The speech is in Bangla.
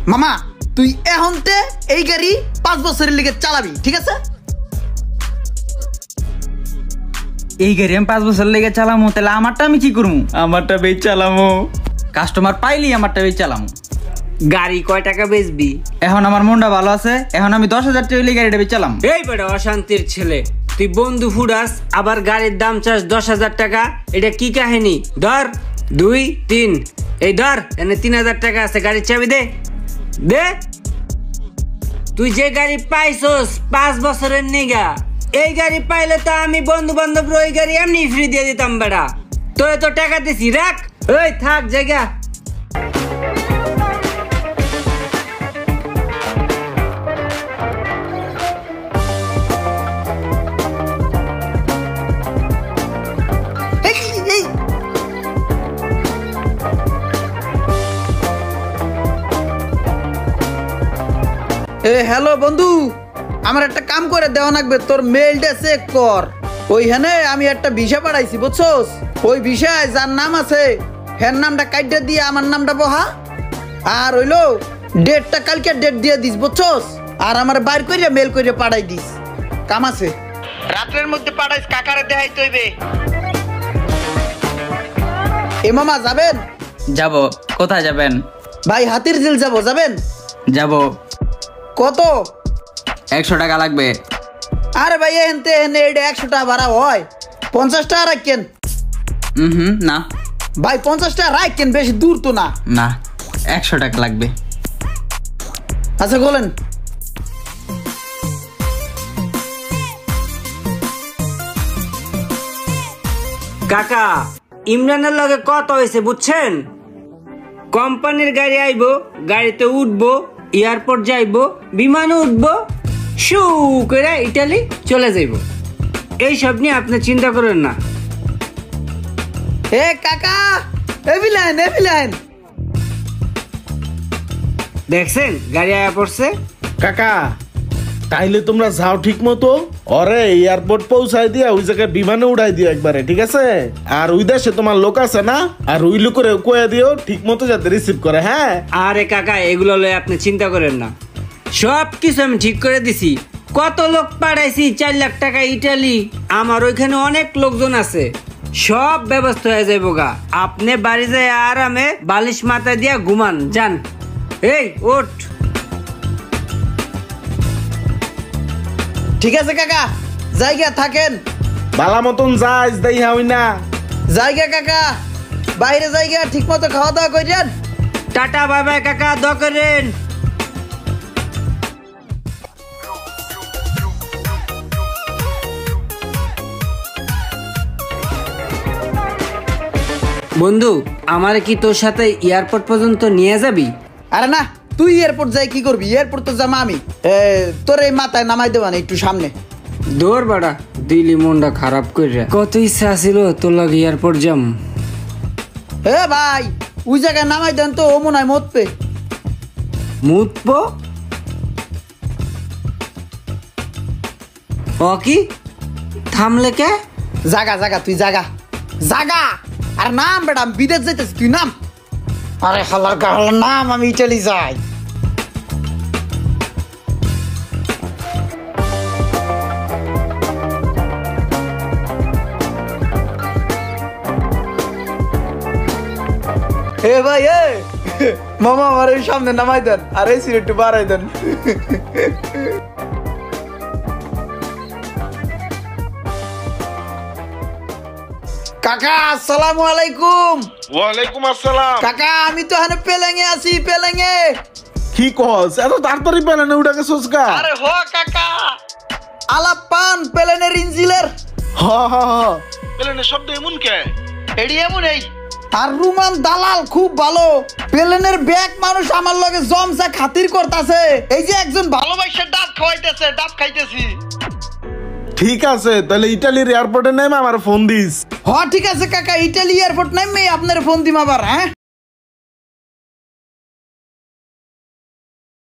মামা তুই এখনতে এই গাড়ি 5 বছরের লিগে চালাবি, ঠিক আছে? এই গাড়ি আমি 5 বছর লেগে চালামো, তাহলে আমারটা আমি কি করবো? আমারটা বেচ চালামো, কাস্টমার পাইলি আমারটা বেচ চালামো। গাড়ি কয় টাকা বেচবি? এখন আমার মনটা ভালো আছে, এখন আমি 10,000 টাকা হইলে গাড়িটা বেচ চালাম। এই বেটা অশান্তির ছেলে, তুই বন্ধু ফুরাস আবার গাড়ির দাম চাস 10,000 টাকা, এটা কি কাহিনী? ধর 2 3, এই ধর এনে 3,000 টাকা আছে, গাড়ির চাবি দে দে। তুই যে গাড়ি পাইছস 5 বছরের নিগা, এই গাড়ি পাইলে তো আমি বন্ধু বান্ধব ওই গাড়ি এমনি ফ্রি দিয়ে দিতাম বেটা। তোরে তো টাকা দিছি, রাখ। ওই থাক জায়গা। হ্যালো বন্ধু, আমার একটা কাম করে দেওয়া লাগবে। তোর মেইলটা চেক কর, ওইখানে আমি একটা ভিসা পাঠাইছি বুঝছস। ওই ভিসায় যার নাম আছে হ্যার নামটা কাইটা দিয়ে আমার নামটা বহা, আর হইলো ডেটটা কালকে ডেট দিয়ে দিস বুঝছস। আর আমার বাইর কইরা মেল কইরা পাঠাই দিস। কাম আছে, রাতের মধ্যে পাঠাইস, কাকারে দেখাইতে হইবে। এ মামা যাবেন? যাব। কোথায় যাবেন? ভাই হাতির ঝিল যাব, যাবেন? যাব। কত? 100 টাকা লাগবে। আরে ভাই এনতে এনে এটা 100 টাকা ভাড়া হয়, 50 টাকা রাখেন। না ভাই 50 টাকা রাখেন, বেশি দূর তো না। না, 100 টাকা লাগবে। আচ্ছা বলেন। কাকা ইমরানের লগে কত হয়েছে বুঝছেন? কোম্পানির গাড়ি আইবো, গাড়িতে উঠবো, এয়ারপোর্ট যাইবো, বিমানে উঠবো, শু করে ইটালি চলে যাইবো। এইসব নিয়ে আপনি চিন্তা করেন না। এ কাকা, এভিলেন দেখছেন গাড়ি আয়া পড়ছে। কাকা তাইলে তোমরা যাও ঠিক মতো, ওরে এয়ারপোর্ট পৌঁছাই দিয়া ওই জায়গায় বিমানে উড়াই দিও একবারে, ঠিক আছে? আর ওই দেশে তোমার লোক আছে না, আর ওই লোকের কয়ে দিও ঠিক মতো যাতে রিসিভ করে। হ্যাঁ আরে কাকা এগুলো লয়ে আপনি চিন্তা করেন না, সব কিছু আমি ঠিক করে দিছি। কত লোক পাঠাইছি, 4 লাখ টাকা ইটালি। আমার ওইখানে অনেক লোকজন আছে, সব ব্যবস্থা হয়ে যাইব গা। আপনি বাড়ি যায় আরামে বালিশ মাথা দিয়া ঘুমান যান। এই ওঠ। ঠিক আছে কাকা, জায়গা থাকেন। বালা মতন যাইস দেই হই না। জায়গা কাকা, বাইরে জায়গা, ঠিক মতো খাওয়া দাওয়া করেন। টাটা বাই বাই কাকা, দোয়া করেন। বন্ধু আমার কি তোর সাথে এয়ারপোর্ট পর্যন্ত নিয়ে যাবি? আরে না, তুই এয়ারপোর্ট যাই কি করবি? এয়ারপোর্ট তো যাম আমি। তোর এই মাথায় নামাই দেবা না একটু সামনে। দৌড় বাড়া, দিলি মনটা খারাপ করে। কত ইচ্ছা ছিল তোর লাগে এয়ারপোর্ট যাম। হে ভাই, ওই জায়গায় নামাই দেন তো, ও মনে হয় মতপে। মুতবো ও কি থামলে কে? জাগা তুই জাগা। আর নাম বেটা, আমি বিদেশ যাইতেছি, তুই নাম। আরে হালার গাহালার নাম, আমি ইটালি যাই। এ ভাই মামা আমার এই সামনে নামাই দেন, আর এই সিট একটু বাড়াই দেন। কাকা আসসালামু আলাইকুম। ওয়ালাইকুম আসসালাম। কাকা আমি তো এখানে পেলেঙ্গে আছি, পেলেঙ্গে। কি কস এত তাড়াতাড়ি পেলেনে উঠে গেছস গা? আরে হ কাকা, আলাপ পান পেলেনের ইঞ্জিলের। হ পেলেনে শব্দ এমন কে? এডি এমন এই। আর রুমান দালাল খুব ভালো। পেলেনের ব্যাগ মানুষ আমার লগে জমসা খাতির করতেছে। এই যে একজন ভালোবাসার ডাব খাওয়াইতেছে, ডাব খাইতেছি। ঠিক আছে তাহলে ইটালির এয়ারপোর্টে নেমে আমার ফোন দিস। হ ঠিক আছে কাকা, ইটালি এয়ারপোর্ট নেমে আপনার ফোন দিম আবার। হ্যাঁ